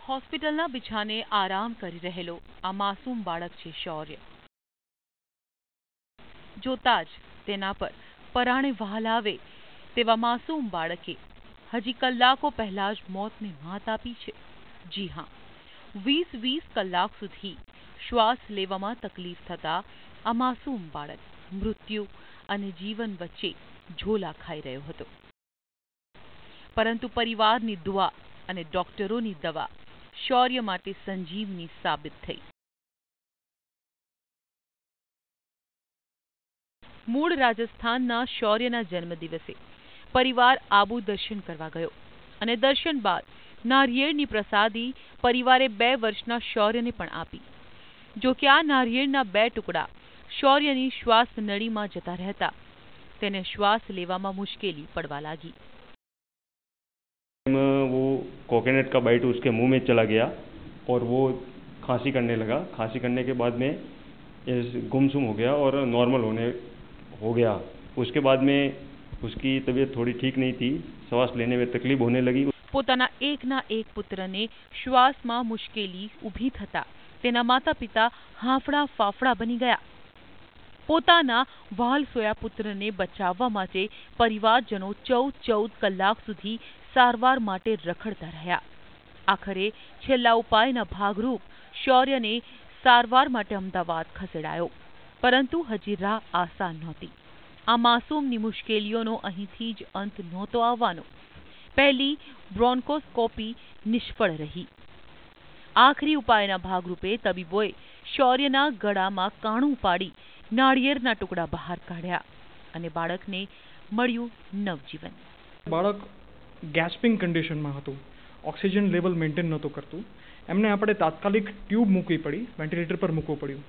હોસ્પિટલના બિછાને આરામ કરી રહેલો આ માસૂમ બાળક છે શૌર્ય. જોતા જ તેના પર પરાણે વહાલ આવે તેવા માસૂમ બાળકે હજી કલાકો પહેલા જ મોતને માત આપી છે. જી હા, 20 કલાક સુધી શ્વાસ લેવામાં તકલીફ થતા આ માસૂમ બાળક મૃત્યુ અને જીવન વચ્ચે ઝોલા ખાઈ રહ્યો હતો. પરંતુ પરિવારની દુઆ અને ડોક્ટરોની દવા શૌર્ય માટે સંજીવની સાબિત થઈ. મૂળ રાજસ્થાનના શૌર્યના જન્મદિવસે પરિવાર આબુ દર્શન કરવા ગયો અને દર્શન બાદ નારિયેળની પ્રસાદી પરિવારે 2 વર્ષના શૌર્યને પણ આપી. જો કે આ નારિયેળના 2 ટુકડા શૌર્યની શ્વાસ નળીમાં જતા રહેતા તેને શ્વાસ લેવામાં મુશ્કેલી પડવા લાગી. वो कोकोनट का बाइट उसके मुंह में चला गया और वो खांसी करने लगा. खांसी करने के बाद में गुमसुम हो गया और नॉर्मल हो गया. उसके बाद में उसकी तबीयत थोड़ी ठीक नहीं थी. श्वास लेने में तकलीफ होने लगी. પોતાના એકના એક પુત્રને શ્વાસમાં મુશ્કેલી ઊભી થતા તેના માતા પિતા હાંફળા ફાફડા બની ગયા. પોતાના વહાલસોયા પુત્રને બચાવવા માટે પરિવારજનો 14 કલાક સુધી સારવાર માટે રખડતા રહ્યા. આખરે છેલ્લા ઉપાયના ભાગરૂપ શૌર્યને સારવાર માટે અમદાવાદ ખસેડાયો. પરંતુ હજી રાહ આસાન નહોતી. આ માસૂમની મુશ્કેલીઓનો અહીંથી જ અંત નહોતો આવવાનો. પહેલી બ્રોન્કોસ્કોપી નિષ્ફળ રહી. આખરી ઉપાયના ભાગરૂપે તબીબોએ શૌર્યના ગળામાં કાણું પાડી નાળિયેરના ટુકડા બહાર કાઢ્યા અને બાળકને મળ્યું નવજીવન. બાળક ગેસ્પિંગ કન્ડિશનમાં હતું, ઓક્સિજન લેવલ મેન્ટેન નહોતું કરતું. એમને આપણે તાત્કાલિક ટ્યુબ મૂકવી પડી, વેન્ટિલેટર પર મૂકવું પડ્યું.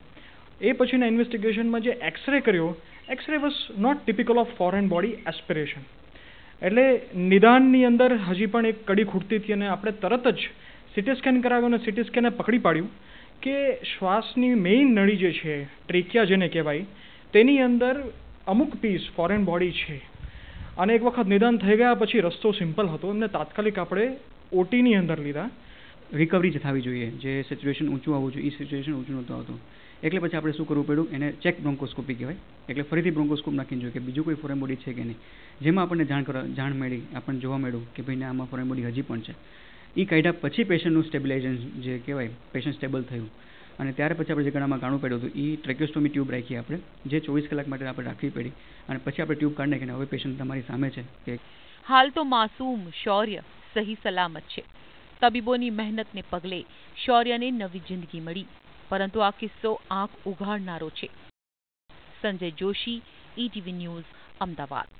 એ પછીના ઇન્વેસ્ટિગેશનમાં જે એક્સરે કર્યો, x-ray was not typical of foreign body aspiration. એટલે નિદાનની અંદર હજી પણ એક કડી ખૂટતી હતી અને આપણે તરત જ સીટી સ્કેન કરાવ્યો અને સીટી સ્કેને પકડી પાડ્યું કે શ્વાસની મેઇન નળી જે છે, ટ્રેકિયા જેને કહેવાય, તેની અંદર અમુક પીસ ફોરેન બોડી છે. અને એક વખત નિદાન થઈ ગયા પછી રસ્તો સિમ્પલ હતો. એમને તાત્કાલિક આપણે ઓટીની અંદર લીધા. રિકવરી જ થવી જોઈએ, જે સિચ્યુએશન ઊંચું આવવું જોઈએ એ સિચ્યુએશન ઊંચું નહોતું આવતું. એટલે પછી આપણે શું કરવું પડ્યું, એને ચેક બ્રોન્કોસ્કોપી કહેવાય. એટલે ફરીથી બ્રોન્કોસ્કોપ નાખીને જોઈએ કે બીજું કોઈ ફોરેન બોડી છે કે નહીં. જેમાં આપણને જાણ મળી, આપણને જોવા મળ્યું કે ભાઈને આમાં ફોરેન બોડી હજી પણ છે. એ કાઢ્યા પછી પેશન્ટનું સ્ટેબિલાઇઝેશન જે કહેવાય, પેશન્ટ સ્ટેબલ થયું. અને ત્યારે પછી આપણે જે ગળામાં કાણું પડ્યું હતું એ ટ્રેક્યોસ્ટોમી ટ્યુબ રાખી આપણે, જે 24 કલાક માટે આપણે રાખવી પડી. અને પછી આપણે ટ્યુબ કાઢી નાખીને હવે પેશન્ટ તમારી સામે છે. કે હાલ તો માસૂમ શૌર્ય સહી સલામત છે. તબીબોની મહેનતને પગલે શૌર્યને નવી જિંદગી મળી. પરંતુ આ કિસ્સો આંખ ઉઘાડનારો છે. Sanjay Joshi, ETV news, Ahmedabad.